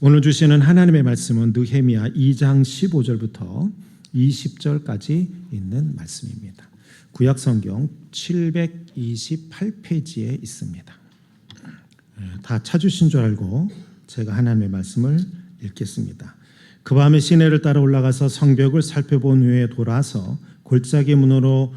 오늘 주시는 하나님의 말씀은 느헤미야 2장 15절부터 20절까지 있는 말씀입니다. 구약성경 728페이지에 있습니다. 다 찾으신 줄 알고 제가 하나님의 말씀을 읽겠습니다. 그 밤에 시내를 따라 올라가서 성벽을 살펴본 후에 돌아서 골짜기 문으로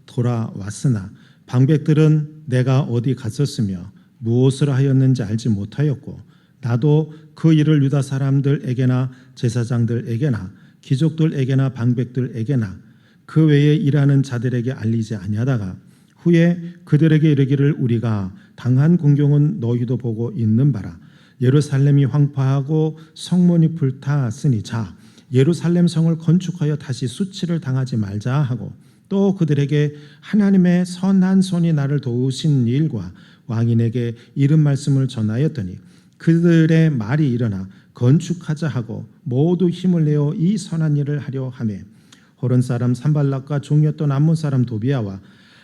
돌아왔으나 방백들은 내가 어디 갔었으며 무엇을 하였는지 알지 못하였고 나도 그 일을 유다 사람들에게나 제사장들에게나 귀족들에게나 방백들에게나 그 외에 일하는 자들에게 알리지 아니하다가 후에 그들에게 이르기를 우리가 당한 공경은 너희도 보고 있는 바라. 예루살렘이 황폐하고 성문이 불탔으니 자 예루살렘 성을 건축하여 다시 수치를 당하지 말자 하고 또 그들에게 하나님의 선한 손이 나를 도우신 일과 왕인에게 이른 말씀을 전하였더니 그들의 말이 일어나 건축하자 하고 모두 힘을 내어 이 선한 일을 하려 하매 호론 사람 산발락과 종이었던 암몬 사람 도비아와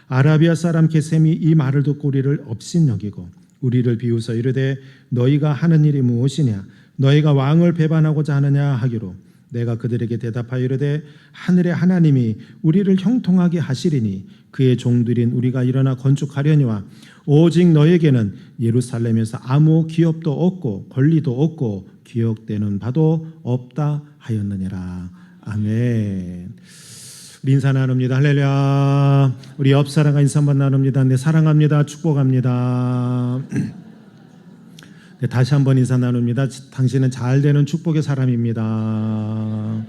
아라비아 사람 게셈이 이 말을 듣고 우리를 업신여기고 우리를 비웃어 이르되 너희가 하는 일이 무엇이냐 너희가 왕을 배반하고자 하느냐 하기로 내가 그들에게 대답하여 이르되 하늘의 하나님이 우리를 형통하게 하시리니 그의 종들인 우리가 일어나 건축하려니와 오직 너에게는 예루살렘에서 아무 기업도 없고 권리도 없고 기억되는 바도 없다 하였느니라. 아멘. 우리 인사 나눕니다. 할렐루야. 우리 옆 사람과 인사 한번 나눕니다. 네, 사랑합니다. 축복합니다. 네, 다시 한번 인사 나눕니다. 당신은 잘 되는 축복의 사람입니다.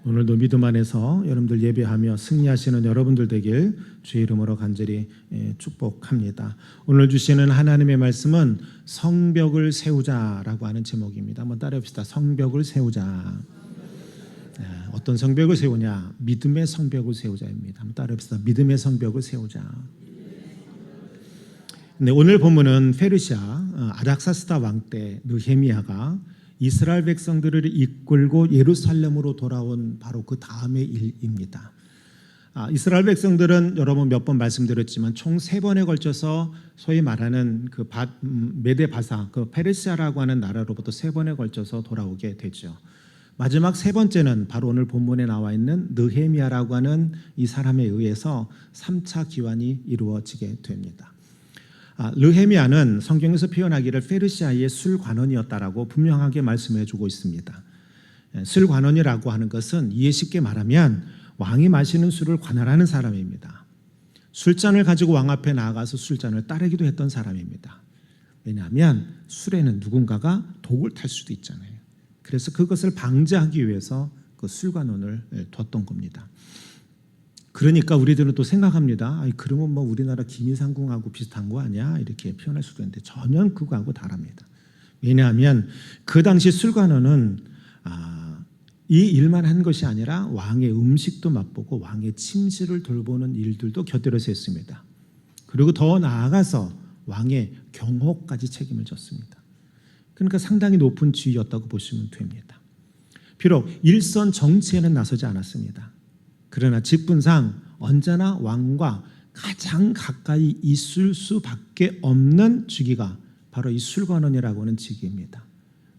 오늘도 믿음 안에서 여러분들 예배하며 승리하시는 여러분들 되길 주의 이름으로 간절히 축복합니다. 오늘 주시는 하나님의 말씀은 성벽을 세우자라고 하는 제목입니다. 한번 따라해봅시다. 성벽을 세우자. 어떤 성벽을 세우냐? 믿음의 성벽을 세우자입니다. 한번 따라해봅시다. 믿음의 성벽을 세우자. 네, 오늘 본문은 페르시아 아닥사스다 왕 때 느헤미야가 이스라엘 백성들을 이끌고 예루살렘으로 돌아온 바로 그 다음의 일입니다. 이스라엘 백성들은 여러분 몇 번 말씀드렸지만 총 3번에 걸쳐서 소위 말하는 그 메데바사, 그 페르시아라고 하는 나라로부터 3번에 걸쳐서 돌아오게 되죠. 마지막 3번째는 바로 오늘 본문에 나와 있는 느헤미야라고 하는 이 사람에 의해서 3차 기환이 이루어지게 됩니다. 느헤미야는 성경에서 표현하기를 페르시아의 술관원이었다라고 분명하게 말씀해주고 있습니다. 술관원이라고 하는 것은 이해 쉽게 말하면 왕이 마시는 술을 관할하는 사람입니다. 술잔을 가지고 왕 앞에 나아가서 술잔을 따르기도 했던 사람입니다. 왜냐하면 술에는 누군가가 독을 탈 수도 있잖아요. 그래서 그것을 방지하기 위해서 그 술관원을 뒀던 겁니다. 그러니까 우리들은 또 생각합니다. 그러면 뭐 우리나라 김이상궁하고 비슷한 거 아니야? 이렇게 표현할 수도 있는데 전혀 그거하고 다릅니다. 왜냐하면 그 당시 술관원은 이 일만 한 것이 아니라 왕의 음식도 맛보고 왕의 침실을 돌보는 일들도 곁들여서 했습니다. 그리고 더 나아가서 왕의 경호까지 책임을 졌습니다. 그러니까 상당히 높은 지위였다고 보시면 됩니다. 비록 일선 정치에는 나서지 않았습니다. 그러나 직분상 언제나 왕과 가장 가까이 있을 수밖에 없는 직위가 바로 이 술관원이라고 하는 직위입니다.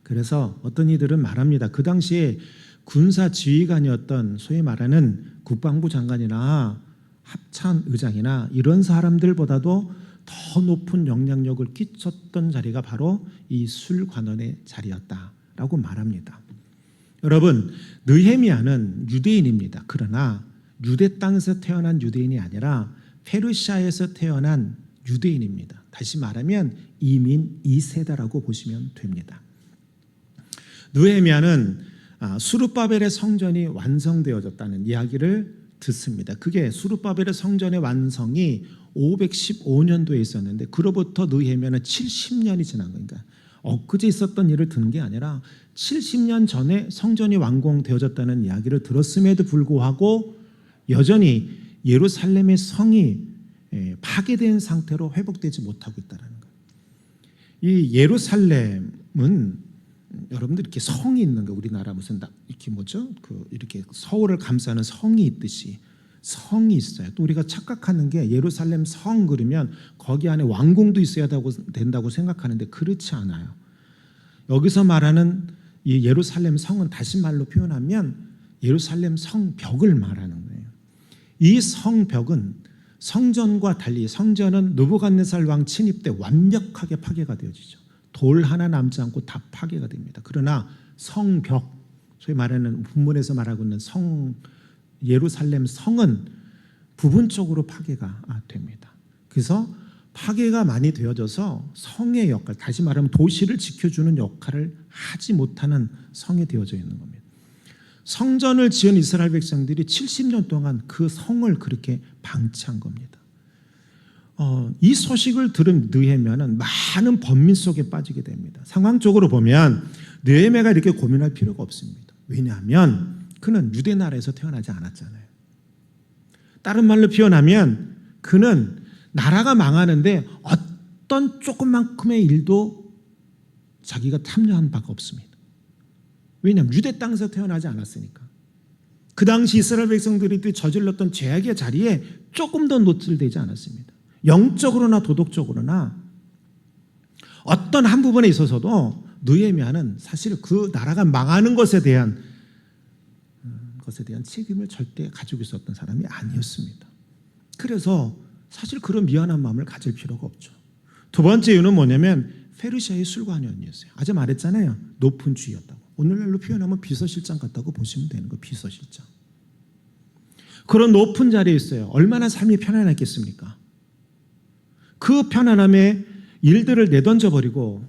그래서 어떤 이들은 말합니다. 그 당시에 군사 지휘관이었던 소위 말하는 국방부 장관이나 합참 의장이나 이런 사람들보다도 더 높은 영향력을 끼쳤던 자리가 바로 이 술관원의 자리였다라고 말합니다. 여러분, 느헤미야는 유대인입니다. 그러나 유대 땅에서 태어난 유대인이 아니라 페르시아에서 태어난 유대인입니다. 다시 말하면 이민 2세다라고 보시면 됩니다. 느헤미야는 수르바벨의 성전이 완성되어졌다는 이야기를 듣습니다. 그게 수르바벨의 성전의 완성이 515년도에 있었는데 그로부터 느헤미야는 70년이 지난 거니까 엊그제 있었던 일을 듣는 게 아니라 70년 전에 성전이 완공되어졌다는 이야기를 들었음에도 불구하고 여전히 예루살렘의 성이 파괴된 상태로 회복되지 못하고 있다는 거예요. 이 예루살렘은 여러분들 이렇게 성이 있는 거 우리나라 무슨 이렇게 뭐죠? 이렇게 서울을 감싸는 성이 있듯이 성이 있어요. 또 우리가 착각하는 게 예루살렘 성 그러면 거기 안에 왕궁도 있어야 된다고 생각하는데 그렇지 않아요. 여기서 말하는 이 예루살렘 성은 다시 말로 표현하면 예루살렘 성벽을 말하는 거예요. 이 성벽은 성전과 달리 성전은 느부갓네살 왕 침입 때 완벽하게 파괴가 되어지죠. 돌 하나 남지 않고 다 파괴가 됩니다. 그러나 성벽, 소위 말하는 본문에서 말하고 있는 예루살렘 성은 부분적으로 파괴가 됩니다. 그래서 파괴가 많이 되어져서 성의 역할, 다시 말하면 도시를 지켜주는 역할을 하지 못하는 성이 되어져 있는 겁니다. 성전을 지은 이스라엘 백성들이 70년 동안 그 성을 그렇게 방치한 겁니다. 이 소식을 들은 느헤미야는 많은 번민 속에 빠지게 됩니다. 상황적으로 보면 느헤미야가 이렇게 고민할 필요가 없습니다. 왜냐하면 그는 유대 나라에서 태어나지 않았잖아요. 다른 말로 표현하면 그는 나라가 망하는데 어떤 조금만큼의 일도 자기가 참여한 바가 없습니다. 왜냐하면 유대 땅에서 태어나지 않았으니까. 그 당시 이스라엘 백성들이 저질렀던 죄악의 자리에 조금 더 노출되지 않았습니다. 영적으로나 도덕적으로나 어떤 한 부분에 있어서도 느헤미야는 사실 그 나라가 망하는 것에 대한 책임을 절대 가지고 있었던 사람이 아니었습니다. 그래서 사실 그런 미안한 마음을 가질 필요가 없죠. 두 번째 이유는 뭐냐면 페르시아의 술관원이었어요. 아까 말했잖아요. 높은 주의였다고. 오늘날로 표현하면 비서실장 같다고 보시면 되는 거예요. 비서실장. 그런 높은 자리에 있어요. 얼마나 삶이 편안했겠습니까? 그 편안함에 일들을 내던져버리고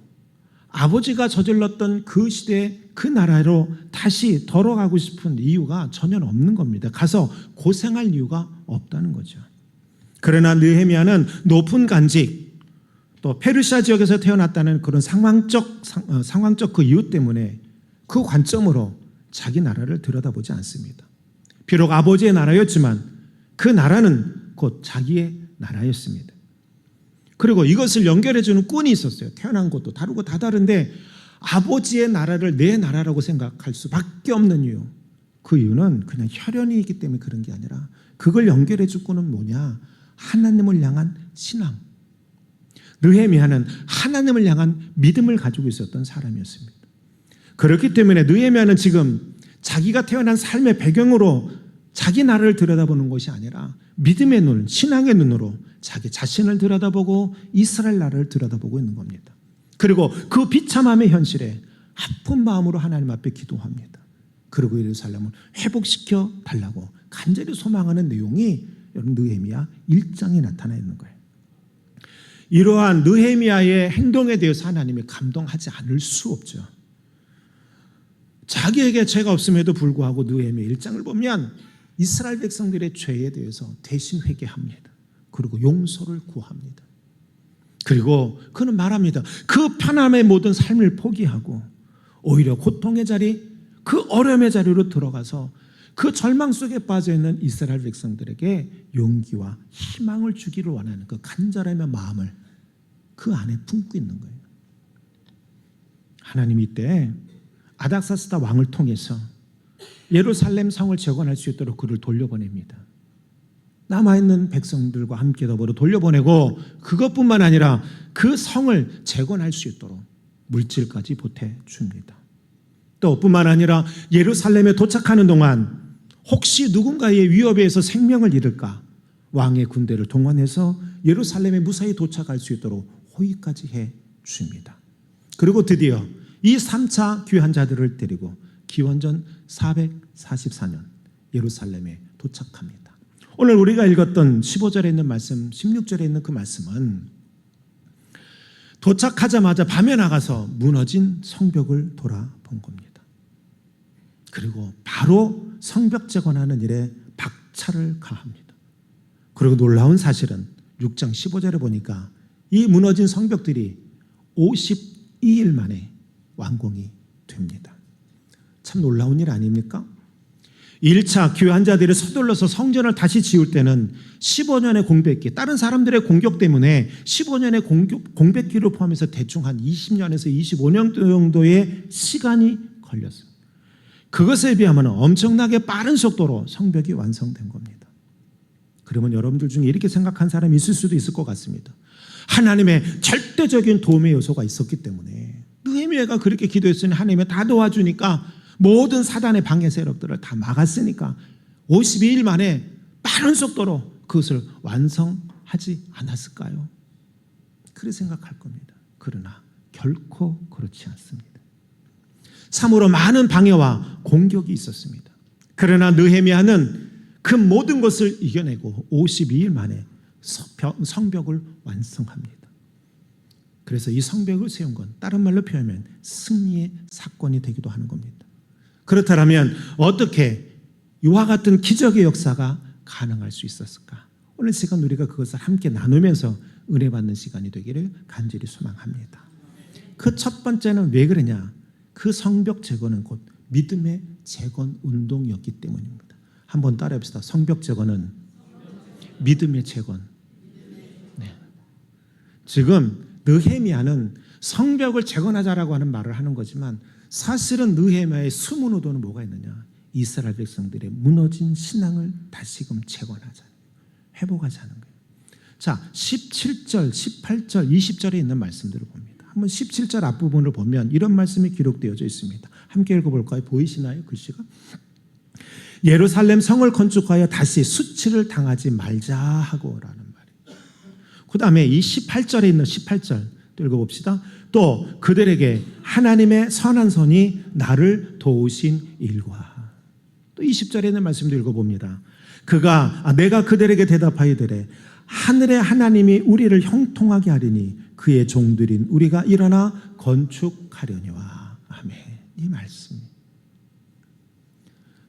아버지가 저질렀던 그 시대 그 나라로 다시 돌아가고 싶은 이유가 전혀 없는 겁니다. 가서 고생할 이유가 없다는 거죠. 그러나 느헤미야는 높은 간직 또 페르시아 지역에서 태어났다는 그런 상황적 그 이유 때문에 그 관점으로 자기 나라를 들여다보지 않습니다. 비록 아버지의 나라였지만 그 나라는 곧 자기의 나라였습니다. 그리고 이것을 연결해주는 꾼이 있었어요. 태어난 것도 다르고 다 다른데 아버지의 나라를 내 나라라고 생각할 수밖에 없는 이유. 그 이유는 그냥 혈연이 있기 때문에 그런 게 아니라 그걸 연결해줄 꾼은 뭐냐? 하나님을 향한 신앙. 느헤미야는 하나님을 향한 믿음을 가지고 있었던 사람이었습니다. 그렇기 때문에 느헤미야는 지금 자기가 태어난 삶의 배경으로 자기 나라를 들여다보는 것이 아니라 믿음의 눈, 신앙의 눈으로 자기 자신을 들여다보고 이스라엘 나라를 들여다보고 있는 겁니다. 그리고 그 비참함의 현실에 아픈 마음으로 하나님 앞에 기도합니다. 그리고 예루살렘을 회복시켜 달라고 간절히 소망하는 내용이 여러분 느헤미야 1장에 나타나 있는 거예요. 이러한 느헤미야의 행동에 대해서 하나님이 감동하지 않을 수 없죠. 자기에게 죄가 없음에도 불구하고 느헤미야 1장을 보면 이스라엘 백성들의 죄에 대해서 대신 회개합니다. 그리고 용서를 구합니다. 그리고 그는 말합니다. 그 편함의 모든 삶을 포기하고 오히려 고통의 자리, 그 어려움의 자리로 들어가서 그 절망 속에 빠져있는 이스라엘 백성들에게 용기와 희망을 주기를 원하는 그 간절함의 마음을 그 안에 품고 있는 거예요. 하나님이 이때 아닥사스다 왕을 통해서 예루살렘 성을 재건할 수 있도록 그를 돌려보냅니다. 남아있는 백성들과 함께 더불어 돌려보내고 그것뿐만 아니라 그 성을 재건할 수 있도록 물질까지 보태줍니다. 또 뿐만 아니라 예루살렘에 도착하는 동안 혹시 누군가의 위협에 의해서 생명을 잃을까 왕의 군대를 동원해서 예루살렘에 무사히 도착할 수 있도록 호위까지 해줍니다. 그리고 드디어 이 3차 귀한 자들을 데리고 기원전 444년 예루살렘에 도착합니다. 오늘 우리가 읽었던 15절에 있는 말씀, 16절에 있는 그 말씀은 도착하자마자 밤에 나가서 무너진 성벽을 돌아본 겁니다. 그리고 바로 성벽 재건하는 일에 박차를 가합니다. 그리고 놀라운 사실은 6장 15절에 보니까 이 무너진 성벽들이 52일 만에 완공이 됩니다. 참 놀라운 일 아닙니까? 1차 귀한 자들이 서둘러서 성전을 다시 지을 때는 15년의 공백기, 다른 사람들의 공격 때문에 15년의 공백기를 포함해서 대충 한 20년에서 25년 정도의 시간이 걸렸어요. 그것에 비하면 엄청나게 빠른 속도로 성벽이 완성된 겁니다. 그러면 여러분들 중에 이렇게 생각한 사람이 있을 수도 있을 것 같습니다. 하나님의 절대적인 도움의 요소가 있었기 때문에 느헤미야가 그렇게 기도했으니 하나님이 다 도와주니까 모든 사단의 방해 세력들을 다 막았으니까 52일 만에 빠른 속도로 그것을 완성하지 않았을까요? 그렇게 생각할 겁니다. 그러나 결코 그렇지 않습니다. 참으로 많은 방해와 공격이 있었습니다. 그러나 느헤미야는 그 모든 것을 이겨내고 52일 만에 성벽을 완성합니다. 그래서 이 성벽을 세운 건 다른 말로 표현하면 승리의 사건이 되기도 하는 겁니다. 그렇다면 어떻게 이와 같은 기적의 역사가 가능할 수 있었을까? 오늘 시간 우리가 그것을 함께 나누면서 은혜 받는 시간이 되기를 간절히 소망합니다. 그 첫 번째는 왜 그러냐? 그 성벽 재건은 곧 믿음의 재건 운동이었기 때문입니다. 한번 따라해봅시다. 성벽 재건은 믿음의 재건. 네. 지금 느헤미야는 성벽을 재건하자라고 하는 말을 하는 거지만 사실은 느헤미야의 숨은 의도는 뭐가 있느냐? 이스라엘 백성들의 무너진 신앙을 다시금 재건하자는, 회복하자는 거예요. 자, 17절, 18절, 20절에 있는 말씀들을 봅니다. 한번 17절 앞부분을 보면 이런 말씀이 기록되어져 있습니다. 함께 읽어볼까요? 보이시나요? 글씨가? 예루살렘 성을 건축하여 다시 수치를 당하지 말자 하고라는 말이에요. 그 다음에 이 18절에 있는 18절 읽어봅시다. 또 그들에게 하나님의 선한 손이 나를 도우신 일과, 또 20절에 있는 말씀도 읽어봅니다. 내가 그들에게 대답하여 이르되 하늘의 하나님이 우리를 형통하게 하리니 그의 종들인 우리가 일어나 건축하려니와. 아멘. 이 말씀.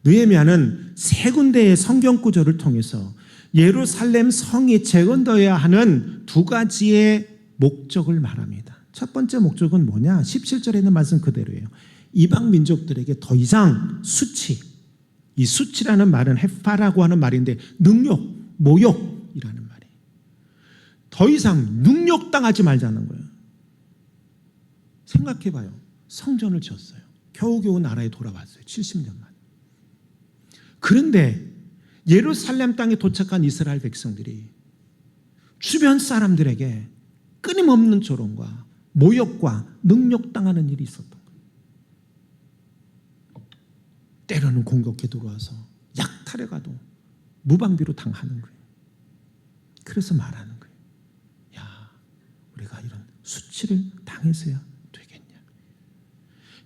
느헤미야는 세 군데의 성경 구절을 통해서 예루살렘 성이 재건되어야 하는 두 가지의 목적을 말합니다. 첫 번째 목적은 뭐냐? 17절에 있는 말씀 그대로예요. 이방 민족들에게 더 이상 이 수치라는 말은 헤파라고 하는 말인데 능욕, 모욕이라는 말이에요. 더 이상 능욕당하지 말자는 거예요. 생각해봐요. 성전을 지었어요. 겨우겨우 나라에 돌아왔어요. 70년 만에. 그런데 예루살렘 땅에 도착한 이스라엘 백성들이 주변 사람들에게 끊임없는 조롱과 모욕과 능욕당하는 일이 있었던 거예요. 때로는 공격해 들어와서 약탈해 가도 무방비로 당하는 거예요. 그래서 말하는 거예요. 야, 우리가 이런 수치를 당해서야 되겠냐.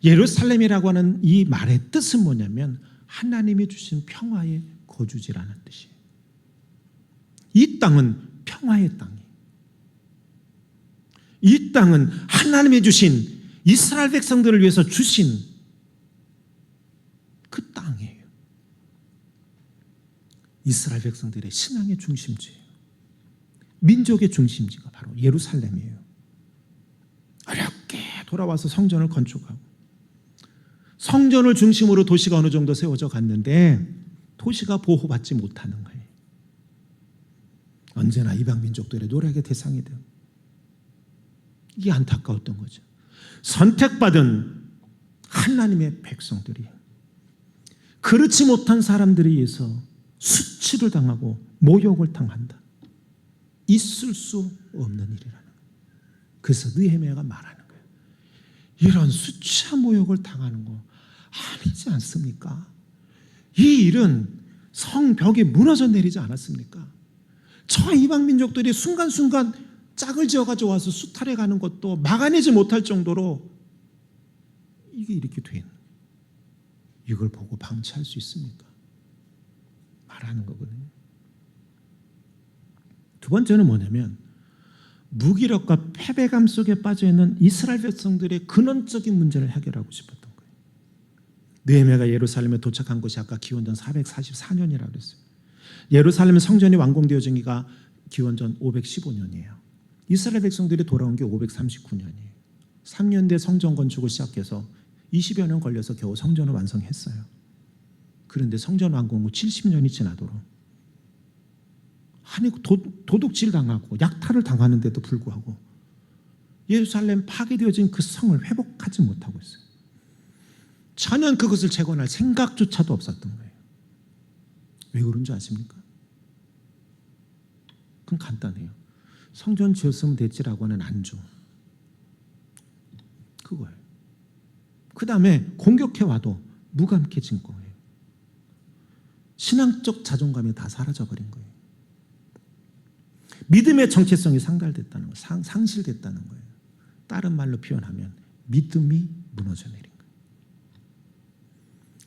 예루살렘이라고 하는 이 말의 뜻은 뭐냐면 하나님이 주신 평화의 거주지라는 뜻이에요. 이 땅은 평화의 땅이에요. 이 땅은 하나님이 주신 이스라엘 백성들을 위해서 주신 그 땅이에요. 이스라엘 백성들의 신앙의 중심지예요. 민족의 중심지가 바로 예루살렘이에요. 어렵게 돌아와서 성전을 건축하고 성전을 중심으로 도시가 어느 정도 세워져 갔는데 도시가 보호받지 못하는 거예요. 언제나 이방 민족들의 노력의 대상이 돼요. 이게 안타까웠던 거죠. 선택받은 하나님의 백성들이 그렇지 못한 사람들에 의해서 수치를 당하고 모욕을 당한다. 있을 수 없는 일이라는 거예요. 그래서 느헤미야가 말하는 거예요. 이런 수치와 모욕을 당하는 거 아니지 않습니까? 이 일은 성벽이 무너져 내리지 않았습니까? 저 이방 민족들이 순간순간 짝을 지어가지고 와서 수탈해 가는 것도 막아내지 못할 정도로 이게 이렇게 된, 이걸 보고 방치할 수 있습니까? 말하는 거거든요. 두 번째는 뭐냐면 무기력과 패배감 속에 빠져있는 이스라엘 백성들의 근원적인 문제를 해결하고 싶었던 거예요. 느헤미야가 예루살렘에 도착한 것이 아까 기원전 444년이라고 그랬어요. 예루살렘 성전이 완공되어지기가 기원전 515년이에요. 이스라엘 백성들이 돌아온 게 539년이에요. 3년 대 성전 건축을 시작해서 20여 년 걸려서 겨우 성전을 완성했어요. 그런데 성전 완공 후 70년이 지나도록 아니 도둑질 당하고 약탈을 당하는데도 불구하고 예루살렘 파괴되어진 그 성을 회복하지 못하고 있어요. 전혀 그것을 재건할 생각조차도 없었던 거예요. 왜 그런 줄 아십니까? 그건 간단해요. 성전 지었으면 됐지라고 하는 안주, 그거예요. 그 다음에 공격해와도 무감해진 거예요. 신앙적 자존감이 다 사라져버린 거예요. 믿음의 정체성이 상달됐다는 거예요. 상실됐다는 거예요. 다른 말로 표현하면 믿음이 무너져 내린 거예요.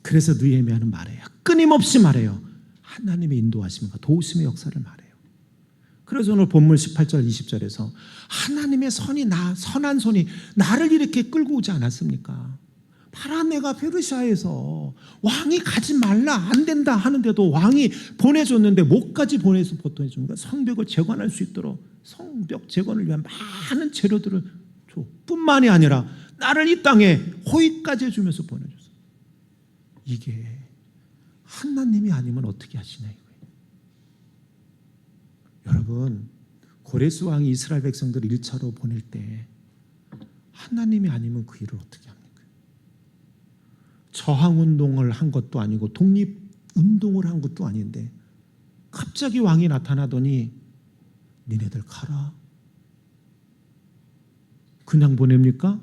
그래서 느헤미야는 말해요. 끊임없이 말해요. 하나님의 인도하심과 도우심의 역사를 말해요. 그래서 오늘 본문 18절 20절에서 하나님의 선한 손이 나를 이렇게 끌고 오지 않았습니까? 바라네가 페르시아에서 왕이 가지 말라 안 된다 하는데도 왕이 보내줬는데 못까지 보내서 보내줍니다. 성벽을 재건할 수 있도록 성벽 재건을 위한 많은 재료들을 줘. 뿐만이 아니라 나를 이 땅에 호의까지 해주면서 보내줬어요. 이게 하나님이 아니면 어떻게 하시냐 이거예요. 여러분, 고레스 왕이 이스라엘 백성들을 1차로 보낼 때 하나님이 아니면 그 일을 어떻게 합니까? 저항운동을 한 것도 아니고 독립운동을 한 것도 아닌데 갑자기 왕이 나타나더니 니네들 가라. 그냥 보냅니까?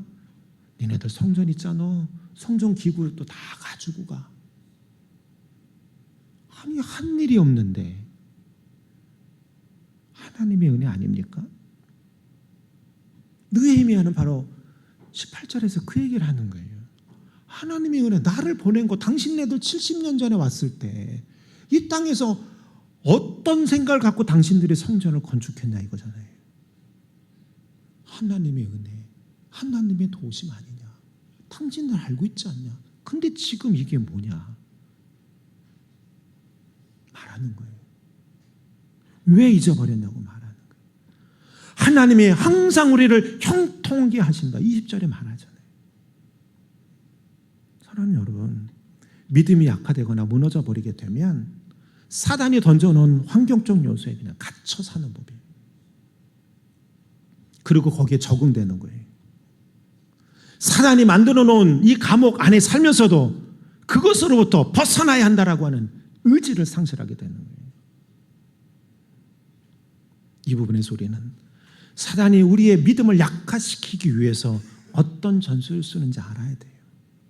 니네들 성전 있잖아. 성전 기구를 또 다 가지고 가. 아니 한 일이 없는데 하나님의 은혜 아닙니까? 느헤미야는 바로 18절에서 그 얘기를 하는 거예요. 하나님의 은혜, 나를 보낸 거 당신네들 70년 전에 왔을 때 이 땅에서 어떤 생각을 갖고 당신들이 성전을 건축했냐 이거잖아요. 하나님의 은혜, 하나님의 도우심 아니냐. 당신들 알고 있지 않냐. 근데 지금 이게 뭐냐 말하는 거예요. 왜 잊어버렸냐고 말하는 거예요. 하나님이 항상 우리를 형통하게 하신다. 20절에 말하잖아요. 사랑하는 여러분, 믿음이 약화되거나 무너져 버리게 되면 사단이 던져놓은 환경적 요소에 그냥 갇혀 사는 법이에요. 그리고 거기에 적응되는 거예요. 사단이 만들어 놓은 이 감옥 안에 살면서도 그것으로부터 벗어나야 한다라고 하는 의지를 상실하게 되는 거예요. 이 부분에서 우리는 사단이 우리의 믿음을 약화시키기 위해서 어떤 전술을 쓰는지 알아야 돼요.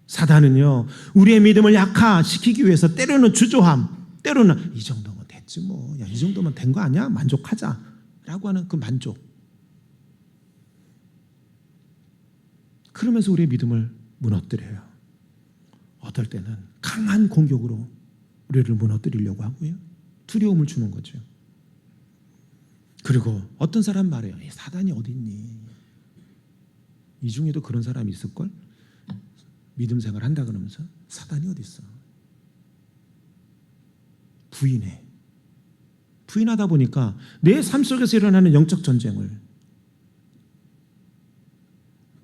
사단은요, 우리의 믿음을 약화시키기 위해서 때로는 주저함, 때로는 이 정도면 됐지 뭐, 야, 이 정도면 된 거 아니야? 만족하자 라고 하는 그 만족. 그러면서 우리의 믿음을 무너뜨려요. 어떨 때는 강한 공격으로 우리를 무너뜨리려고 하고요. 두려움을 주는 거죠. 그리고 어떤 사람 말해요. 사단이 어디 있니? 이 중에도 그런 사람이 있을걸? 믿음 생활 한다 그러면서 사단이 어디 있어? 부인해. 부인하다 보니까 내 삶 속에서 일어나는 영적 전쟁을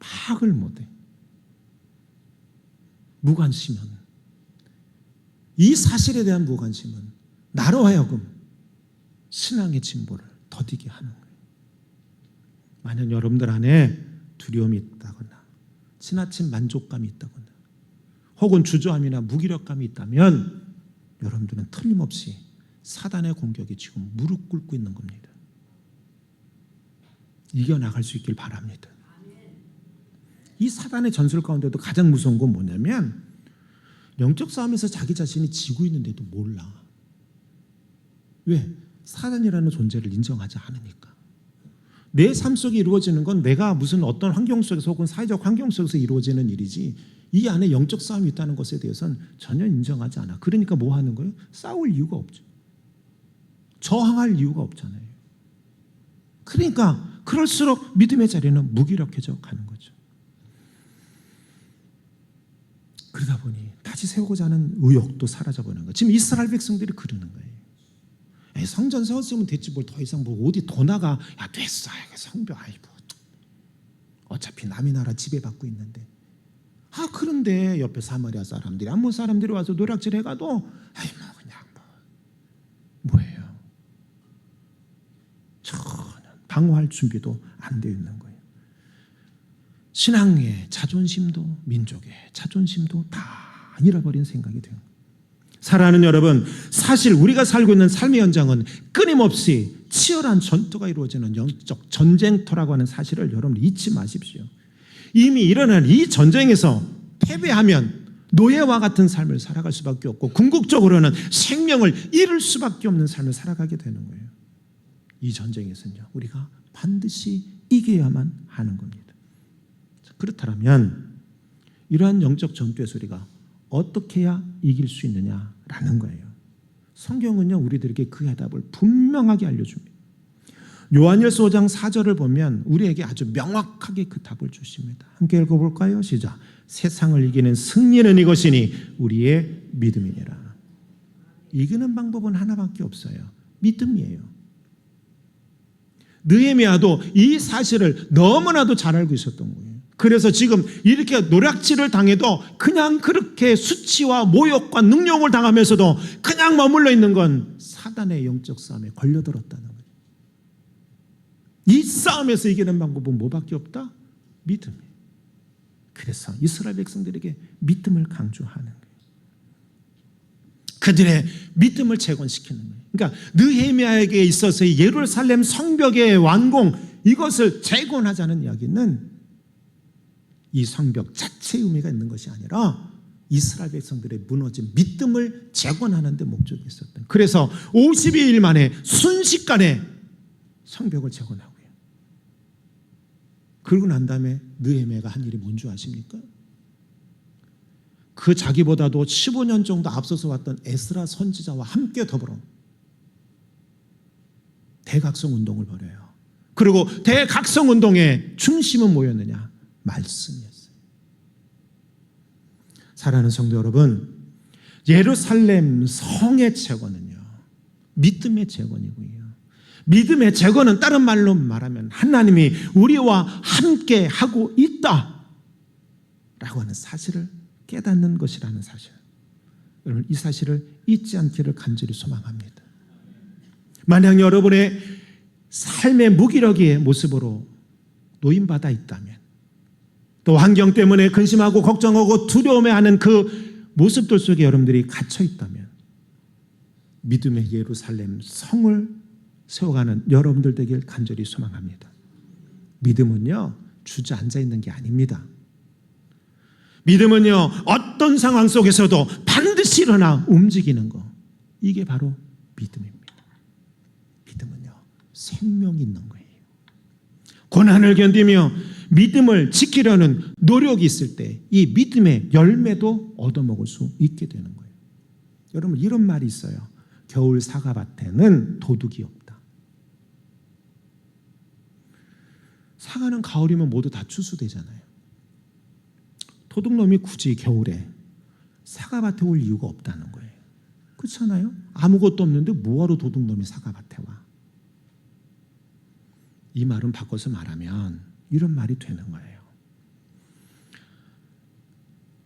파악을 못해. 무관심은, 이 사실에 대한 무관심은 나로 하여금 신앙의 진보를 더디게 하는 거예요. 만약 여러분들 안에 두려움이 있다거나 지나친 만족감이 있다거나 혹은 주저함이나 무기력감이 있다면 여러분들은 틀림없이 사단의 공격에 지금 무릎 꿇고 있는 겁니다. 이겨나갈 수 있길 바랍니다. 이 사단의 전술 가운데도 가장 무서운 건 뭐냐면 영적 싸움에서 자기 자신이 지고 있는데도 몰라. 왜? 사단이라는 존재를 인정하지 않으니까. 내 삶 속에 이루어지는 건 내가 무슨 어떤 환경 속에서 혹은 사회적 환경 속에서 이루어지는 일이지 이 안에 영적 싸움이 있다는 것에 대해서는 전혀 인정하지 않아. 그러니까 뭐 하는 거예요? 싸울 이유가 없죠. 저항할 이유가 없잖아요. 그러니까 그럴수록 믿음의 자리는 무기력해져 가는 거죠. 그러다 보니 다시 세우고자 하는 의욕도 사라져버리는 거예요. 지금 이스라엘 백성들이 그러는 거예요. 성전 세웠으면 됐지 뭘 더 이상 뭐 어디 더 나가. 야 됐어. 성벽 아이고 어차피 남의 나라 지배받고 있는데. 그런데 옆에 사마리아 사람들이 암몬 사람들이 와서 노략질 해가도 뭐 그냥 뭐예요. 전혀 방어할 준비도 안 되어 있는 거예요. 신앙의 자존심도 민족의 자존심도 다 잃어버린 생각이 돼요. 사랑하는 여러분, 사실 우리가 살고 있는 삶의 현장은 끊임없이 치열한 전투가 이루어지는 영적 전쟁터라고 하는 사실을 여러분 잊지 마십시오. 이미 일어난 이 전쟁에서 패배하면 노예와 같은 삶을 살아갈 수밖에 없고 궁극적으로는 생명을 잃을 수밖에 없는 삶을 살아가게 되는 거예요. 이 전쟁에서는요, 우리가 반드시 이겨야만 하는 겁니다. 그렇다면 이러한 영적 전투에서 우리가 어떻게 해야 이길 수 있느냐라는 거예요. 성경은요, 우리들에게 그 해답을 분명하게 알려줍니다. 요한일서 5장 4절을 보면 우리에게 아주 명확하게 그 답을 주십니다. 함께 읽어볼까요? 시작. 세상을 이기는 승리는 이것이니 우리의 믿음이니라. 이기는 방법은 하나밖에 없어요. 믿음이에요. 느헤미야도 이 사실을 너무나도 잘 알고 있었던 거예요. 그래서 지금 이렇게 노략질을 당해도 그냥 그렇게 수치와 모욕과 능욕을 당하면서도 그냥 머물러 있는 건 사단의 영적 싸움에 걸려들었다는 거예요. 이 싸움에서 이기는 방법은 뭐밖에 없다? 믿음이에요. 그래서 이스라엘 백성들에게 믿음을 강조하는 거예요. 그들의 믿음을 재건시키는 거예요. 그러니까 느헤미야에게 있어서의 예루살렘 성벽의 완공, 이것을 재건하자는 이야기는 이 성벽 자체의 의미가 있는 것이 아니라 이스라엘 백성들의 무너진 믿음을 재건하는 데 목적이 있었던. 그래서 52일 만에 순식간에 성벽을 재건하고요. 그러고 난 다음에 느헤미야가 한 일이 뭔지 아십니까? 그 자기보다도 15년 정도 앞서서 왔던 에스라 선지자와 함께 더불어 대각성 운동을 벌여요. 그리고 대각성 운동의 중심은 뭐였느냐? 말씀이었어요. 사랑하는 성도 여러분, 예루살렘 성의 재건은요, 믿음의 재건이고요. 믿음의 재건은 다른 말로 말하면 하나님이 우리와 함께 하고 있다 라고 하는 사실을 깨닫는 것이라는 사실. 여러분, 이 사실을 잊지 않기를 간절히 소망합니다. 만약 여러분의 삶의 무기력의 모습으로 노인받아 있다면, 또 환경 때문에 근심하고 걱정하고 두려움해하는 그 모습들 속에 여러분들이 갇혀 있다면, 믿음의 예루살렘 성을 세워가는 여러분들 되길 간절히 소망합니다. 믿음은요, 주저앉아 있는 게 아닙니다. 믿음은요, 어떤 상황 속에서도 반드시 일어나 움직이는 거, 이게 바로 믿음입니다. 믿음은요, 생명이 있는 거예요. 고난을 견디며 믿음을 지키려는 노력이 있을 때 이 믿음의 열매도 얻어먹을 수 있게 되는 거예요. 여러분, 이런 말이 있어요. 겨울 사과밭에는 도둑이 없다. 사과는 가을이면 모두 다 추수되잖아요. 도둑놈이 굳이 겨울에 사과밭에 올 이유가 없다는 거예요. 그렇잖아요? 아무것도 없는데 뭐하러 도둑놈이 사과밭에 와? 이 말은 바꿔서 말하면 이런 말이 되는 거예요.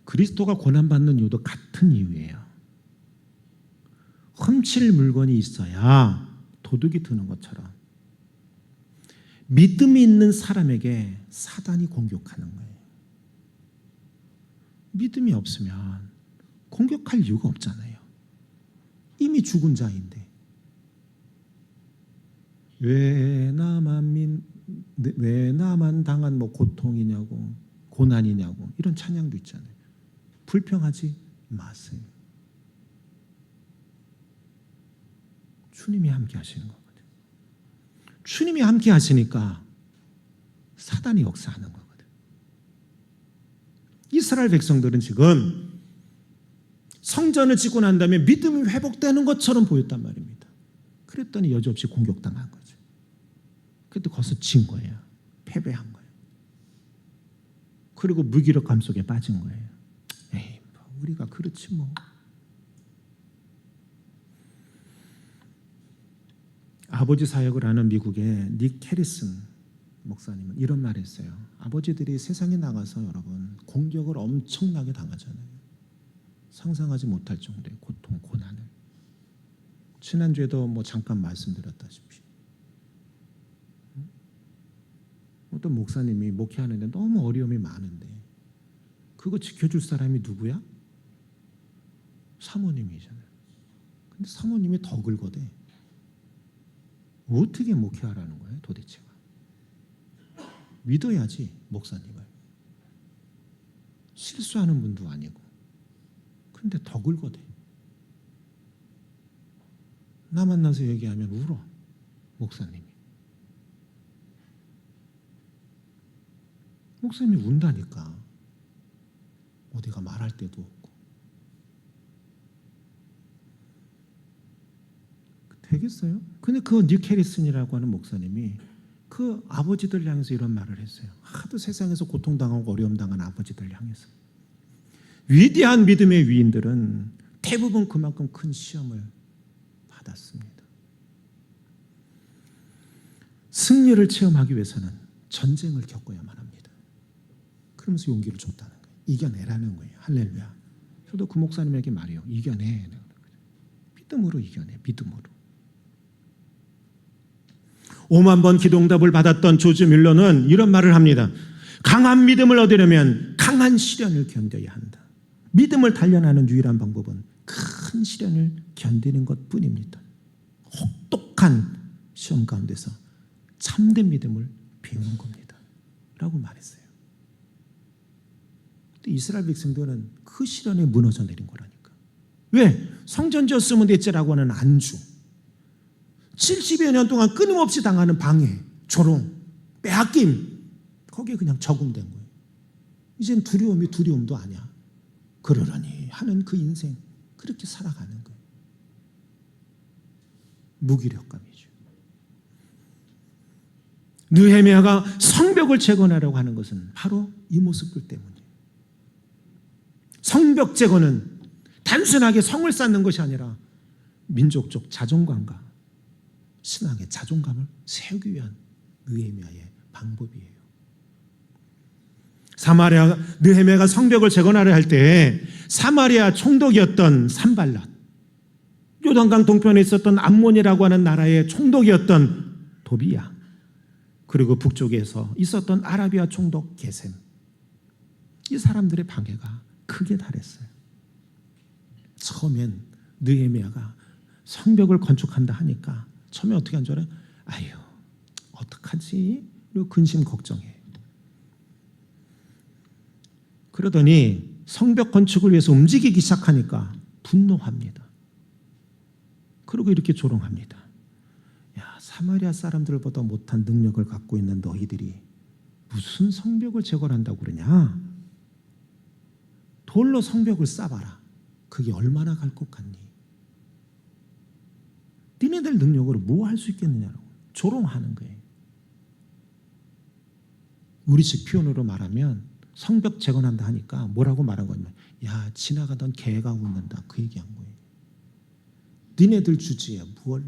그리스도가 고난받는 이유도 같은 이유예요. 훔칠 물건이 있어야 도둑이 드는 것처럼 믿음이 있는 사람에게 사단이 공격하는 거예요. 믿음이 없으면 공격할 이유가 없잖아요. 이미 죽은 자인데 왜 나만 당한 뭐 고통이냐고 고난이냐고 이런 찬양도 있잖아요. 불평하지 마세요. 주님이 함께 하시는 거거든요. 주님이 함께 하시니까 사단이 역사하는 거거든요. 이스라엘 백성들은 지금 성전을 짓고 난 다음에 믿음이 회복되는 것처럼 보였단 말입니다. 그랬더니 여지없이 공격당한 거죠. 그때 거기서 진 거예요. 패배한 거예요. 그리고 무기력감 속에 빠진 거예요. 에이, 뭐 우리가 그렇지 뭐. 아버지 사역을 하는 미국의 닉 캐리슨 목사님은 이런 말을 했어요. 아버지들이 세상에 나가서 여러분 공격을 엄청나게 당하잖아요. 상상하지 못할 정도의 고통, 고난을. 지난주에도 뭐 잠깐 말씀드렸다시피 어떤 목사님이 목회하는데 너무 어려움이 많은데 그거 지켜줄 사람이 누구야? 사모님이잖아요. 근데 사모님이 더 긁어대. 어떻게 목회하라는 거예요 도대체가? 믿어야지 목사님을. 실수하는 분도 아니고. 근데 더 긁어대. 나 만나서 얘기하면 울어. 목사님이. 목사님이 운다니까. 어디가 말할 데도 없고. 되겠어요? 근데 그 뉴캐리슨이라고 하는 목사님이 그 아버지들 향해서 이런 말을 했어요. 하도 세상에서 고통당하고 어려움당한 아버지들 향해서. 위대한 믿음의 위인들은 대부분 그만큼 큰 시험을 받았습니다. 승리를 체험하기 위해서는 전쟁을 겪어야만 합니다. 그러면서 용기를 줬다는 거예요. 이겨내라는 거예요. 할렐루야. 저도 그 목사님에게 말해요. 이겨내. 믿음으로 이겨내. 믿음으로. 5만 번 기도응답을 받았던 조지 뮬러는 이런 말을 합니다. 강한 믿음을 얻으려면 강한 시련을 견뎌야 한다. 믿음을 단련하는 유일한 방법은 큰 시련을 견디는 것뿐입니다. 혹독한 시험 가운데서 참된 믿음을 배우는 겁니다. 라고 말했어요. 근데 이스라엘 백성들은 그 시련에 무너져 내린 거라니까. 왜? 성전 지었으면 됐지라고 하는 안주. 70여 년 동안 끊임없이 당하는 방해, 조롱, 빼앗김, 거기에 그냥 적응된 거예요. 이젠 두려움이 두려움도 아니야. 그러려니 하는 그 인생, 그렇게 살아가는 거예요. 무기력감이죠. 느헤미야가 성벽을 재건하려고 하는 것은 바로 이 모습들 때문이에요. 성벽 재건은 단순하게 성을 쌓는 것이 아니라 민족적 자존감과 신앙의 자존감을 세우기 위한 느헤미야의 방법이에요. 느헤미야가 성벽을 재건하려 할 때 사마리아 총독이었던 산발랏, 요단강 동편에 있었던 암몬이라고 하는 나라의 총독이었던 도비야, 그리고 북쪽에서 있었던 아라비아 총독 게셈, 이 사람들의 방해가 크게 달했어요. 처음엔 느헤미야가 성벽을 건축한다 하니까 처음에 어떻게 한 줄 알아요? 아유, 어떡하지? 그리고 근심 걱정해. 그러더니 성벽 건축을 위해서 움직이기 시작하니까 분노합니다. 그리고 이렇게 조롱합니다. 야, 사마리아 사람들보다 못한 능력을 갖고 있는 너희들이 무슨 성벽을 재건한다고 그러냐? 돌로 성벽을 쌓아봐라. 그게 얼마나 갈 것 같니? 니네들 능력으로 뭐 할 수 있겠느냐고 조롱하는 거예요. 우리식 표현으로 말하면 성벽 재건한다 하니까 뭐라고 말한 거냐면, 야, 지나가던 개가 웃는다, 그 얘기한 거예요. 니네들 주제에 뭘?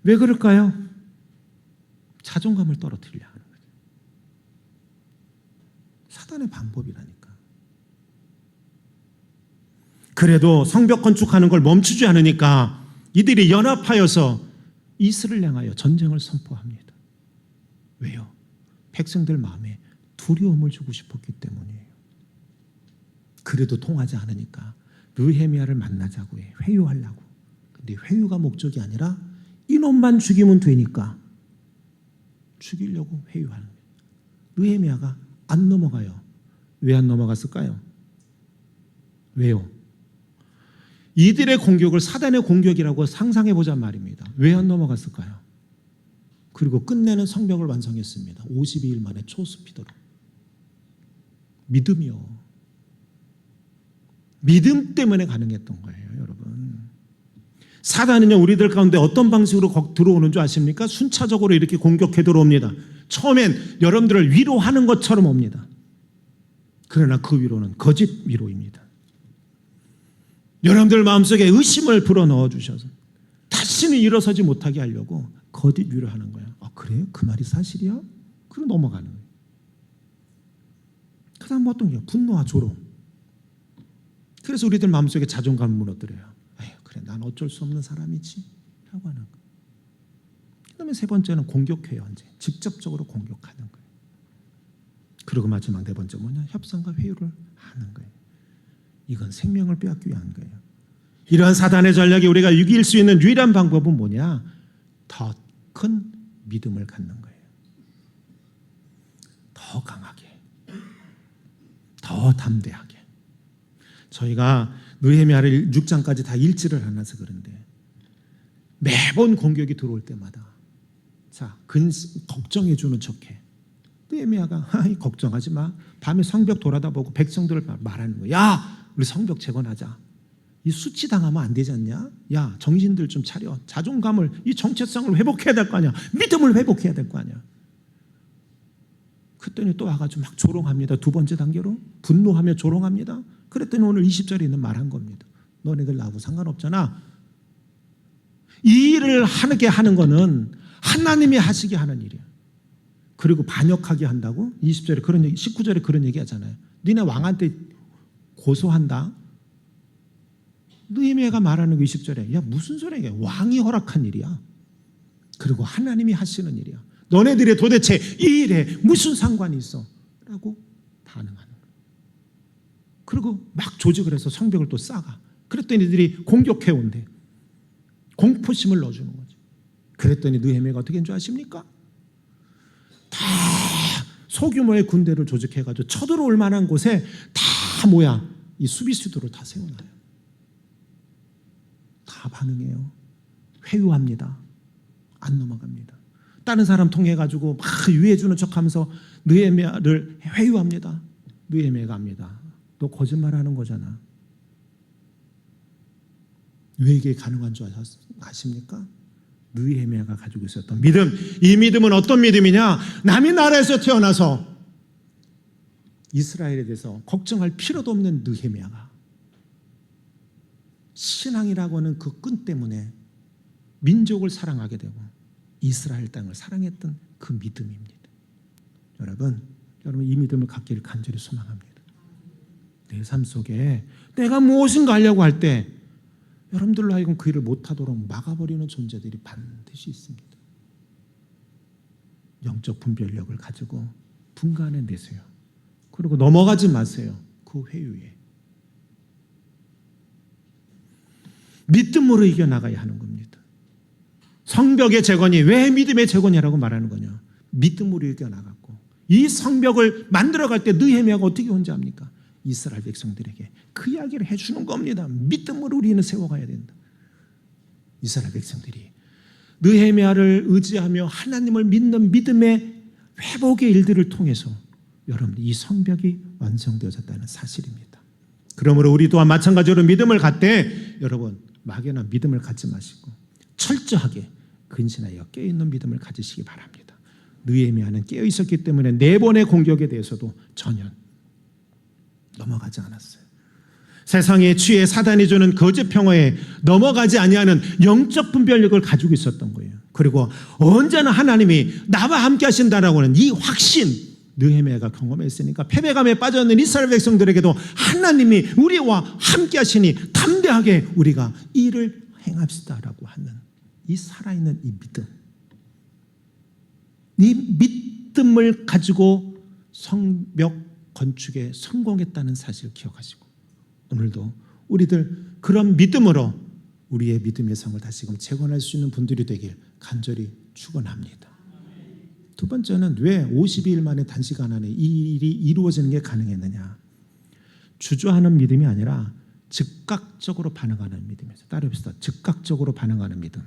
왜 그럴까요? 자존감을 떨어뜨리려 하는 거죠. 사단의 방법이라니까. 그래도 성벽 건축하는 걸 멈추지 않으니까 이들이 연합하여서 이스라엘을 향하여 전쟁을 선포합니다. 왜요? 백성들 마음에 두려움을 주고 싶었기 때문이에요. 그래도 통하지 않으니까 느헤미야를 만나자고 해. 회유하려고. 근데 회유가 목적이 아니라 이놈만 죽이면 되니까 죽이려고 회유하는 거예요. 느헤미야가 안 넘어가요. 왜 안 넘어갔을까요? 왜요? 이들의 공격을 사단의 공격이라고 상상해보자 말입니다. 왜 안 넘어갔을까요? 그리고 끝내는 성벽을 완성했습니다. 52일 만에 초스피드로. 믿음이요. 믿음 때문에 가능했던 거예요, 여러분. 사단은요, 우리들 가운데 어떤 방식으로 들어오는 줄 아십니까? 순차적으로 이렇게 공격해 들어옵니다. 처음엔 여러분들을 위로하는 것처럼 옵니다. 그러나 그 위로는 거짓 위로입니다. 여러분들 마음속에 의심을 불어넣어 주셔서 다시는 일어서지 못하게 하려고 거짓 위로하는 거예요. 그래요? 그 말이 사실이야? 그럼 넘어가는 거예요. 그 다음 어떤 게 분노와 조롱. 그래서 우리들 마음속에 자존감을 무너뜨려요. 에휴, 그래, 난 어쩔 수 없는 사람이지 라고 하는 거예요. 그 다음에 세 번째는 공격해요. 이제 직접적으로 공격하는 거예요. 그리고 마지막 네 번째 뭐냐? 협상과 회유를 하는 거예요. 이건 생명을 빼앗기 위한 거예요. 이러한 사단의 전략이 우리가 이길 수 있는 유일한 방법은 뭐냐? 더 큰 믿음을 갖는 거예요. 더 강하게. 더 담대하게. 저희가 느헤미야를 6장까지 다 읽지를 않아서 그런데 매번 공격이 들어올 때마다 자, 걱정해 주는 척해. 느헤미야가 걱정하지 마. 밤에 성벽 돌아다 보고 백성들을 말하는 거야. 야, 우리 성벽 재건하자. 이 수치당하면 안 되지 않냐? 야, 정신들 좀 차려. 자존감을, 이 정체성을 회복해야 될 거 아니야. 믿음을 회복해야 될 거 아니야. 그랬더니 또 와가지고 막 조롱합니다. 두 번째 단계로 분노하며 조롱합니다. 그랬더니 오늘 20절에 있는 말한 겁니다. 너네들 나하고 상관없잖아. 이 일을 하게 하는 거는 하나님이 하시게 하는 일이야. 그리고 반역하게 한다고? 20절에 그런 얘기, 19절에 그런 얘기 하잖아요. 니네 왕한테 고소한다. 느헤미야가 말하는 거 20절에 야, 무슨 소리야? 왕이 허락한 일이야. 그리고 하나님이 하시는 일이야. 너네들이 도대체 이 일에 무슨 상관이 있어? 라고 반응하는 거야. 그리고 막 조직을 해서 성벽을 또 쌓아. 그랬더니 이들이 공격해 온대. 공포심을 넣어주는 거지. 그랬더니 느헤미야가 어떻게 한 줄 아십니까? 다 소규모의 군대를 조직해가지고 쳐들어올 만한 곳에 다 뭐야? 이 수비수들을 다 세워놔요. 다 반응해요. 회유합니다. 안 넘어갑니다. 다른 사람 통해 가지고 막 유해주는 척하면서 느헤미야를 회유합니다. 느헤미야가 합니다. 너 거짓말하는 거잖아. 왜 이게 가능한 줄 아십니까? 느헤미야가 가지고 있었던 믿음. 이 믿음은 어떤 믿음이냐? 남의 나라에서 태어나서 이스라엘에 대해서 걱정할 필요도 없는 느헤미야가 신앙이라고 하는 그 끈 때문에 민족을 사랑하게 되고 이스라엘 땅을 사랑했던 그 믿음입니다. 여러분 이 믿음을 갖기를 간절히 소망합니다. 내 삶 속에 내가 무엇인가 하려고 할 때 여러분들로 하여금 그 일을 못하도록 막아버리는 존재들이 반드시 있습니다. 영적 분별력을 가지고 분간해내세요. 그리고 넘어가지 마세요. 그 회유에. 믿음으로 이겨나가야 하는 겁니다. 성벽의 재건이 왜 믿음의 재건이라고 말하는 거냐? 믿음으로 이겨나갔고 이 성벽을 만들어갈 때 느헤미야가 어떻게 혼자합니까? 이스라엘 백성들에게 그 이야기를 해주는 겁니다. 믿음으로 우리는 세워가야 된다. 이스라엘 백성들이 느헤미야를 의지하며 하나님을 믿는 믿음의 회복의 일들을 통해서 여러분 이 성벽이 완성되어졌다는 사실입니다. 그러므로 우리 또한 마찬가지로 믿음을 갖되 여러분 막연한 믿음을 갖지 마시고 철저하게 근신하여 깨어있는 믿음을 가지시기 바랍니다. 느헤미야는 깨어있었기 때문에 4번의 공격에 대해서도 전혀 넘어가지 않았어요. 세상의 취해 사단이 주는 거짓 평화에 넘어가지 아니하는 영적 분별력을 가지고 있었던 거예요. 그리고 언제나 하나님이 나와 함께 하신다라고 하는 이 확신 느헤미야가 경험했으니까 패배감에 빠져있는 이스라엘 백성들에게도 하나님이 우리와 함께 하시니 담대하게 우리가 일을 행합시다라고 하는 이 살아있는 이 믿음, 이 믿음을 가지고 성벽 건축에 성공했다는 사실을 기억하시고 오늘도 우리들 그런 믿음으로 우리의 믿음의 성을 다시금 재건할 수 있는 분들이 되길 간절히 축원합니다. 두 번째는 왜 52일 만에 단시간 안에 이 일이 이루어지는 게 가능했느냐? 주저하는 믿음이 아니라 즉각적으로 반응하는 믿음이죠. 따라합시다. 즉각적으로 반응하는 믿음.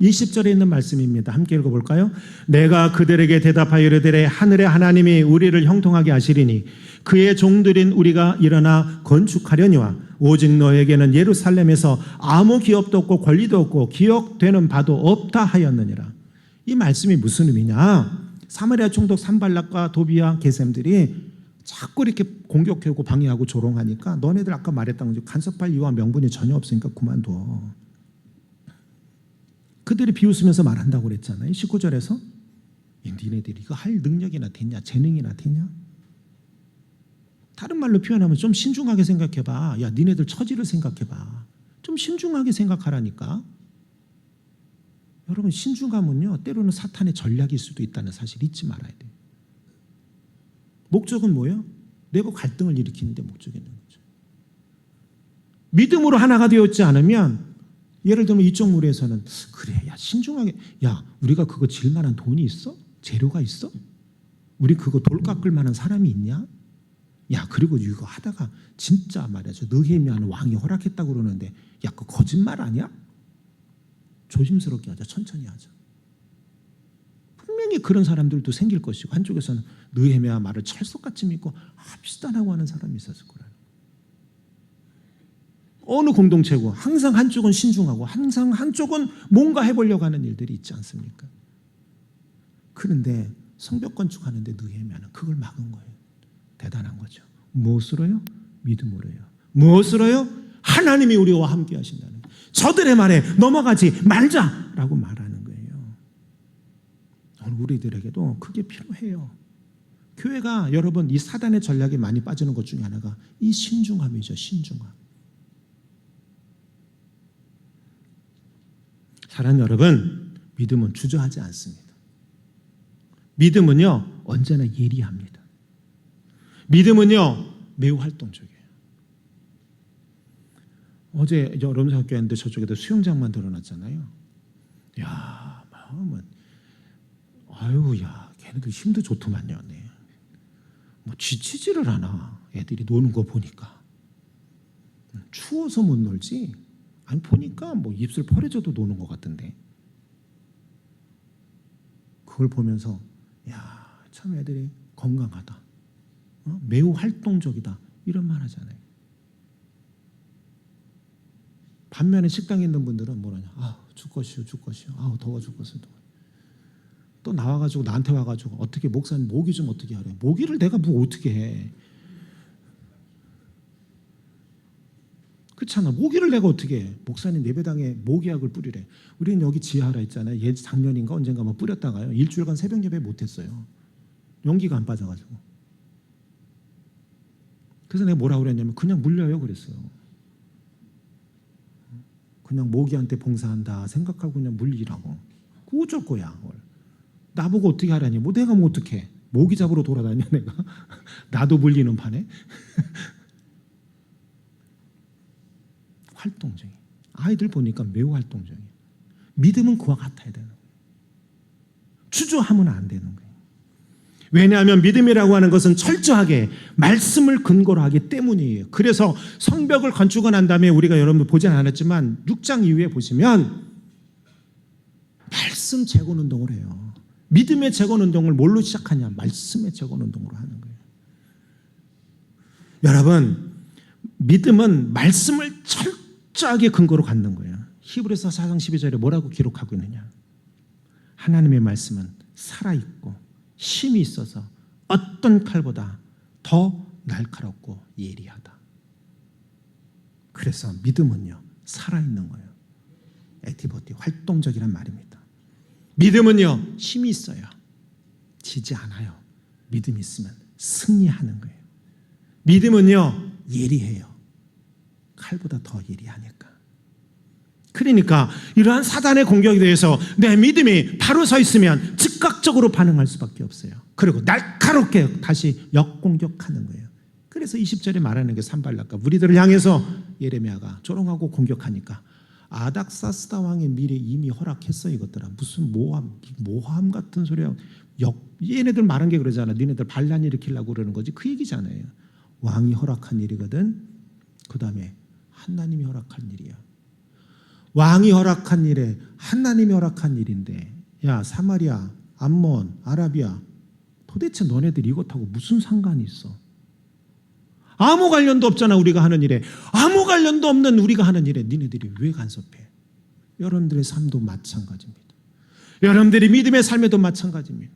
20절에 있는 말씀입니다. 함께 읽어볼까요? 내가 그들에게 대답하여 이르되 하늘의 하나님이 우리를 형통하게 하시리니 그의 종들인 우리가 일어나 건축하려니와 오직 너에게는 예루살렘에서 아무 기업도 없고 권리도 없고 기억되는 바도 없다 하였느니라. 이 말씀이 무슨 의미냐? 사마리아 총독 산발락과 도비아 게셈들이 자꾸 이렇게 공격하고 방해하고 조롱하니까 너네들 아까 말했던 거죠. 간섭할 이유와 명분이 전혀 없으니까 그만둬. 그들이 비웃으면서 말한다고 그랬잖아요. 19절에서 니네들이 이거 할 능력이나 됐냐? 재능이나 됐냐? 다른 말로 표현하면 좀 신중하게 생각해봐. 야, 니네들 처지를 생각해봐. 좀 신중하게 생각하라니까. 여러분 신중함은요 때로는 사탄의 전략일 수도 있다는 사실 잊지 말아야 돼요. 목적은 뭐예요? 내가 갈등을 일으키는 데 목적이 있는 거죠. 믿음으로 하나가 되었지 않으면 예를 들면 이쪽 무리에서는 그래 야 신중하게 야 우리가 그거 질 만한 돈이 있어? 재료가 있어? 우리 그거 돌 깎을 만한 사람이 있냐? 야, 그리고 이거 하다가 진짜 말이야, 저 느헤미야는 왕이 허락했다고 그러는데, 야, 그거 거짓말 아니야? 조심스럽게 하자, 천천히 하자. 분명히 그런 사람들도 생길 것이고, 한쪽에서는 느헤미야 말을 철석같이 믿고 합시다라고 하는 사람이 있었을 거라는. 어느 공동체고 항상 한쪽은 신중하고 항상 한쪽은 뭔가 해보려고 하는 일들이 있지 않습니까? 그런데 성벽 건축하는데 느헤미야는 그걸 막은 거예요. 대단한 거죠. 무엇으로요? 믿음으로요. 무엇으로요? 하나님이 우리와 함께 하신다는, 저들의 말에 넘어가지 말자라고 말하는 거예요. 오늘 우리들에게도 그게 필요해요. 교회가 여러분 이 사단의 전략에 많이 빠지는 것 중에 하나가 이 신중함이죠. 신중함. 사랑하는 여러분, 믿음은 주저하지 않습니다. 믿음은요 언제나 예리합니다. 믿음은요 매우 활동적이에요. 어제 여러분 학교 했는데 저쪽에도 수영장만 들어놨잖아요. 야, 마음은 아유, 야, 걔네들 힘도 좋더만요. 네. 뭐 지치지를 않아. 애들이 노는 거 보니까. 추워서 못 놀지. 아니 보니까 뭐 입술 펄해져도 노는 것 같던데. 그걸 보면서 야, 참 애들이 건강하다. 매우 활동적이다. 이런 말 하잖아요. 반면에 식당에 있는 분들은 뭐라냐. 아, 죽것이요, 죽것이요. 아, 더워 죽겠어. 또 나와가지고 나한테 와가지고 어떻게 목사님 모기 좀 어떻게 하래. 모기를 내가 뭐 어떻게 해. 그렇잖아. 모기를 내가 어떻게 해. 목사님 예배당에 모기약을 뿌리래. 우리는 여기 지하라 있잖아요. 작년인가 언젠가 뭐 뿌렸다가요. 일주일간 새벽 예배 못했어요. 연기가 안 빠져가지고. 그래서 내가 뭐라고 그랬냐면 그냥 물려요 그랬어요. 그냥 모기한테 봉사한다 생각하고 그냥 물리라고. 그 어쩔 거야. 나보고 어떻게 하라니. 뭐 내가 뭐 어떻게 해. 모기 잡으러 돌아다녀 내가. 나도 물리는 판에. 활동적이. 아이들 보니까 매우 활동적이에요. 믿음은 그와 같아야 되는 거예요. 주저하면 안 되는 거예요. 왜냐하면 믿음이라고 하는 것은 철저하게 말씀을 근거로 하기 때문이에요. 그래서 성벽을 건축을 한 다음에 우리가 여러분 보진 않았지만 6장 이후에 보시면 말씀 재건 운동을 해요. 믿음의 재건 운동을 뭘로 시작하냐? 말씀의 재건 운동으로 하는 거예요. 여러분, 믿음은 말씀을 철저하게 근거로 갖는 거예요. 히브리서 4장 12절에 뭐라고 기록하고 있느냐? 하나님의 말씀은 살아있고 힘이 있어서 어떤 칼보다 더 날카롭고 예리하다. 그래서 믿음은요 살아있는 거예요. 액티비티, 활동적이란 말입니다. 믿음은요 힘이 있어요. 지지 않아요. 믿음이 있으면 승리하는 거예요. 믿음은요 예리해요. 칼보다 더 예리하니까. 그러니까 이러한 사단의 공격에 대해서 내 믿음이 바로 서 있으면 즉각적으로 반응할 수밖에 없어요. 그리고 날카롭게 다시 역공격하는 거예요. 그래서 20절에 말하는 게 산발락과 무리들을 향해서 예레미야가 조롱하고 공격하니까 아닥사스다 왕의 미래 이미 허락했어. 이것들아 무슨 모함 같은 소리야. 얘네들 말한 게 그러잖아. 니네들 반란 일으키려고 그러는 거지. 그 얘기잖아요. 왕이 허락한 일이거든. 그 다음에 하나님이 허락한 일이야. 왕이 허락한 일에 하나님이 허락한 일인데, 야 사마리아, 암몬, 아라비아, 도대체 너네들 이것하고 무슨 상관이 있어? 아무 관련도 없잖아. 우리가 하는 일에 아무 관련도 없는 우리가 하는 일에 니네들이 왜 간섭해? 여러분들의 삶도 마찬가지입니다. 여러분들이 믿음의 삶에도 마찬가지입니다.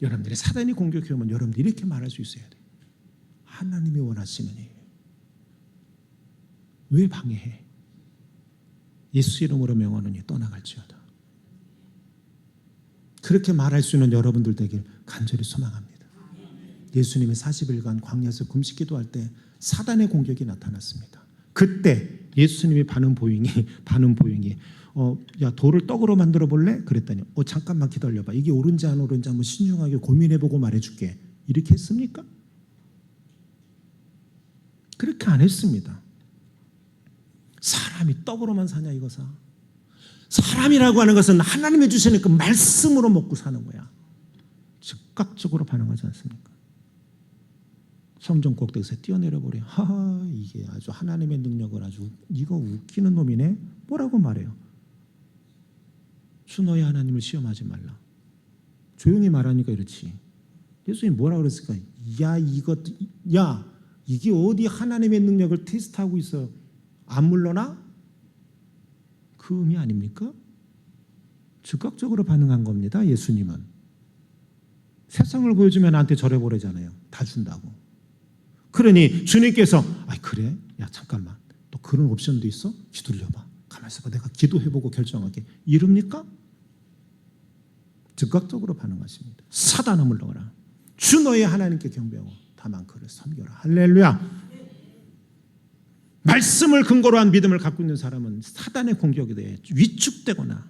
여러분들의 사단이 공격해오면 여러분들이 이렇게 말할 수 있어야 돼. 하나님이 원하시는 일 왜 방해해? 예수 이름으로 명하노니 떠나갈지어다. 그렇게 말할 수 있는 여러분들 되길 간절히 소망합니다. 예수님이 40일간 광야에서 금식 기도할 때 사단의 공격이 나타났습니다. 그때 예수님이 반응 보잉이 야 돌을 떡으로 만들어 볼래? 그랬더니 잠깐만 기다려봐. 이게 옳은지 안 옳은지 한번 신중하게 고민해보고 말해줄게. 이렇게 했습니까? 그렇게 안 했습니다. 사람이 떡으로만 사냐 이거사. 사람이라고 하는 것은 하나님이 주시는 그 말씀으로 먹고 사는 거야. 즉각적으로 반응하지 않습니까? 성전 꼭대기에서 뛰어내려 버려. 이게 아주 하나님의 능력을 아주 이거 웃기는 놈이네. 뭐라고 말해요? 주 너의 하나님을 시험하지 말라. 조용히 말하니까 이렇지. 예수님 뭐라 그랬을까? 야 이게 어디 하나님의 능력을 테스트하고 있어? 안 물러나? 그 의미 아닙니까? 즉각적으로 반응한 겁니다. 예수님은 세상을 보여주면 나한테 절해버리잖아요. 다 준다고. 그러니 주님께서 그래? 야 잠깐만, 또 그런 옵션도 있어? 기다려봐. 가만히 있어봐. 내가 기도해보고 결정할게. 이럽니까? 즉각적으로 반응하십니다. 사단아 물러가라. 주 너의 하나님께 경배하고 다만 그를 섬겨라. 할렐루야. 말씀을 근거로 한 믿음을 갖고 있는 사람은 사단의 공격에 대해 위축되거나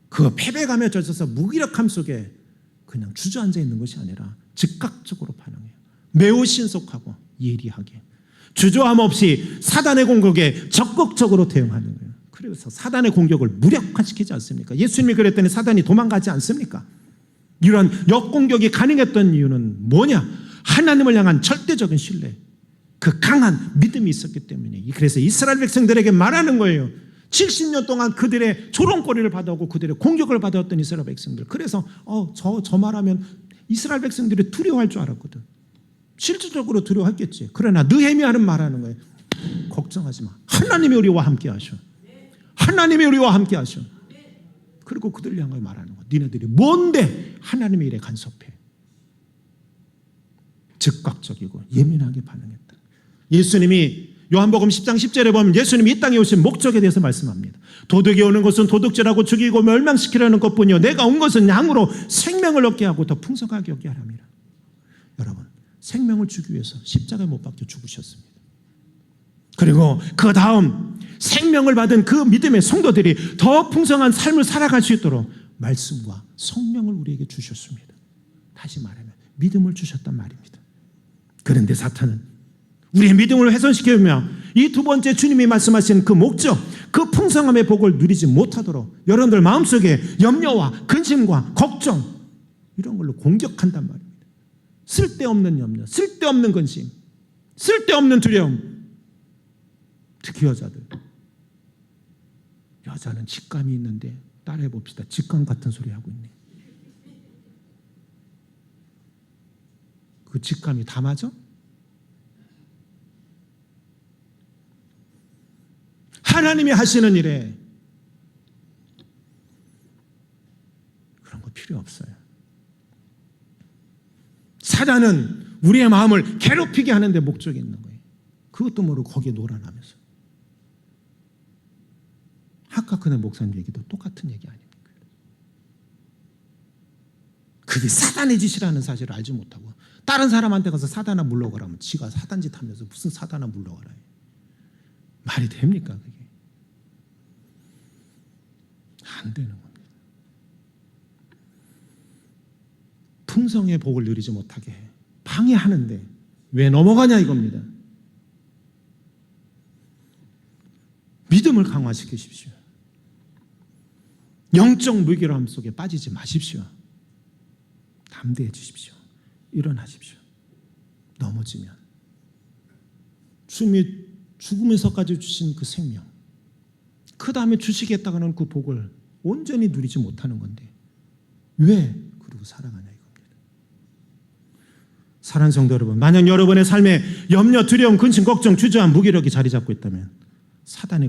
그 패배감에 젖어서 무기력함 속에 그냥 주저앉아 있는 것이 아니라 즉각적으로 반응해요. 매우 신속하고 예리하게 주저함 없이 사단의 공격에 적극적으로 대응하는 거예요. 그래서 사단의 공격을 무력화시키지 않습니까? 예수님이 그랬더니 사단이 도망가지 않습니까? 이런 역공격이 가능했던 이유는 뭐냐? 하나님을 향한 절대적인 신뢰, 그 강한 믿음이 있었기 때문에. 그래서 이스라엘 백성들에게 말하는 거예요. 70년 동안 그들의 조롱거리를 받아오고 그들의 공격을 받아왔던 이스라엘 백성들. 그래서 저 말하면 이스라엘 백성들이 두려워할 줄 알았거든. 실질적으로 두려워했겠지. 그러나 느헤미야는 말하는 거예요. 걱정하지 마. 하나님이 우리와 함께 하셔. 하나님이 우리와 함께 하셔. 그리고 그들을 향하여 말하는 거예요. 니네들이 뭔데 하나님의 일에 간섭해. 즉각적이고 예민하게 반응했다. 예수님이 요한복음 10장 10절에 보면 예수님이 이 땅에 오신 목적에 대해서 말씀합니다. 도둑이 오는 것은 도둑질하고 죽이고 멸망시키려는 것뿐이요 내가 온 것은 양으로 생명을 얻게 하고 더 풍성하게 얻게 하랍니다. 여러분, 생명을 주기 위해서 십자가에 못 박혀 죽으셨습니다. 그리고 그 다음 생명을 받은 그 믿음의 성도들이 더 풍성한 삶을 살아갈 수 있도록 말씀과 성령을 우리에게 주셨습니다. 다시 말하면 믿음을 주셨단 말입니다. 그런데 사탄은 우리의 믿음을 훼손시키며 이 두 번째 주님이 말씀하신 그 목적, 그 풍성함의 복을 누리지 못하도록 여러분들 마음속에 염려와 근심과 걱정 이런 걸로 공격한단 말입니다. 쓸데없는 염려, 쓸데없는 근심, 쓸데없는 두려움. 특히 여자는 직감이 있는데 따라해 봅시다. 직감 같은 소리 하고 있네. 그 직감이 다 맞아? 하나님이 하시는 일에 그런 거 필요 없어요. 사단은 우리의 마음을 괴롭히게 하는 데 목적이 있는 거예요. 그것도 모르고 거기에 놀아나면서. 하카크네 목사님 얘기도 똑같은 얘기 아닙니까? 그게 사단의 짓이라는 사실을 알지 못하고 다른 사람한테 가서 사단아 물러가라면 지가 사단짓 하면서 무슨 사단아 물러가라. 말이 됩니까 그게? 안 되는 겁니다. 풍성의 복을 누리지 못하게 방해하는데 왜 넘어가냐 이겁니다. 믿음을 강화시키십시오. 영적 무기력함 속에 빠지지 마십시오. 담대해지십시오. 일어나십시오. 넘어지면 주님이 죽으면서까지 주신 그 생명, 그 다음에 주시겠다는 그 복을 온전히 누리지 못하는 건데 왜 그러고 살아가냐 이겁니다. 사랑하는 성도 여러분, 만약 여러분의 삶에 염려, 두려움, 근심, 걱정, 주저함, 무기력이 자리 잡고 있다면 사단의